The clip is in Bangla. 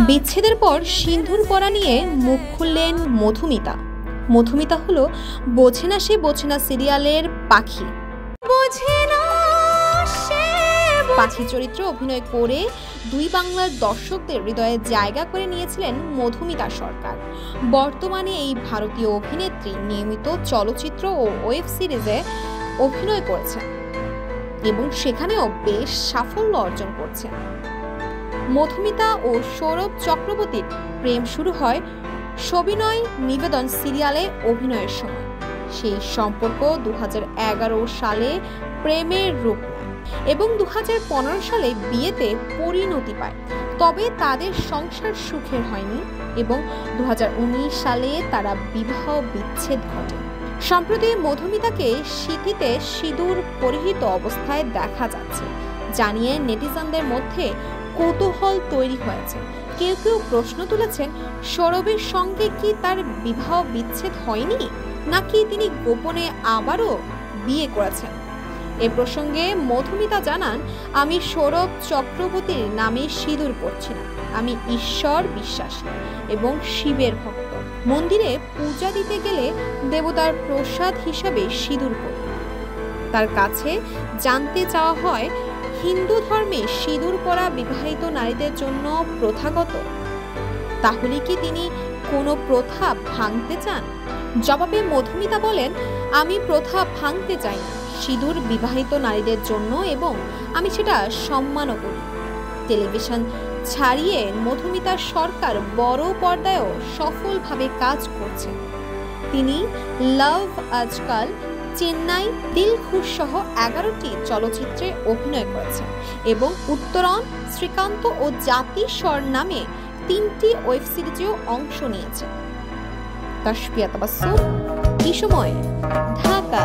বিচ্ছেদের পর সিঁদুর পরা নিয়ে মুখ খুললেন মধুমিতা। মধুমিতা হলো বোঝে না সে বোঝে না সিরিয়ালের পাখি। পাখি চরিত্রে অভিনয় করে দুই বাংলার দর্শকদের হৃদয়ে জায়গা করে নিয়েছিলেন মধুমিতা সরকার। বর্তমানে এই ভারতীয় অভিনেত্রী নিয়মিত চলচ্চিত্র ও ওয়েব সিরিজে অভিনয় করেছেন এবং সেখানেও বেশ সাফল্য অর্জন করছেন। মধুমিতা ও সৌরভ চক্রবর্তীর প্রেম শুরু হয় সবিনয় নিবেদন সিরিয়ালে অভিনয়ের সময়। সেই সম্পর্ক 2011 সালে প্রেমের রূপ নেয় এবং 2015 সালে বিয়েতে পরিণতি পায়। তবে তাদের সংসার সুখের হয়নি এবং 2019 সালে তারা বিবাহ বিচ্ছেদ ঘটে। সম্প্রতি মধুমিতাকে সিঁথিতে সিঁদুর পরিহিত অবস্থায় দেখা যাচ্ছে জানিয়ে নেটিজনদের মধ্যে কৌতূহল তৈরি হয়েছে। কেউ কেউ প্রশ্ন তুলেছেন, সৌরভের সঙ্গে কি তার বিবাহ বিচ্ছেদ হয়নি, নাকি তিনি গোপনে আবারও বিয়ে করেছেন। এ প্রসঙ্গে মধুমিতা জানান, আমি সৌরভ চক্রবর্তীর নামে সিঁদুর পরছি না। আমি ঈশ্বর বিশ্বাসী এবং শিবের ভক্ত। মন্দিরে পূজা দিতে গেলে দেবতার প্রসাদ হিসাবে সিঁদুর পরি। তার কাছে জানতে চাওয়া হয়, হিন্দু ধর্মে সিঁদুর পরা বিবাহিত নারীদের জন্য প্রথাগত, তাহলে কি তিনি কোনো প্রথা ভাঙতে চান? জবাবে মধুমিতা বলেন, আমি প্রথা ভাঙতে চাই না। সিঁদুর বিবাহিত নারীদের জন্য এবং আমি সেটা সম্মানও করি। টেলিভিশন ছাড়িয়ে মধুমিতা সরকার বড় পর্দায়ও সফলভাবে কাজ করছেন। তিনি লাভ আজকাল, চেন্নাই, দিল খুশ সহ 11টি চলচ্চিত্রে অভিনয় করেছেন এবং উত্তরণ, শ্রীকান্ত ও জাতি স্বর নামে 3টি ওয়েব সিরিজেও অংশ নিয়েছেন। তাসফিয়া তাবাসসুম, এই সময়, ঢাকা।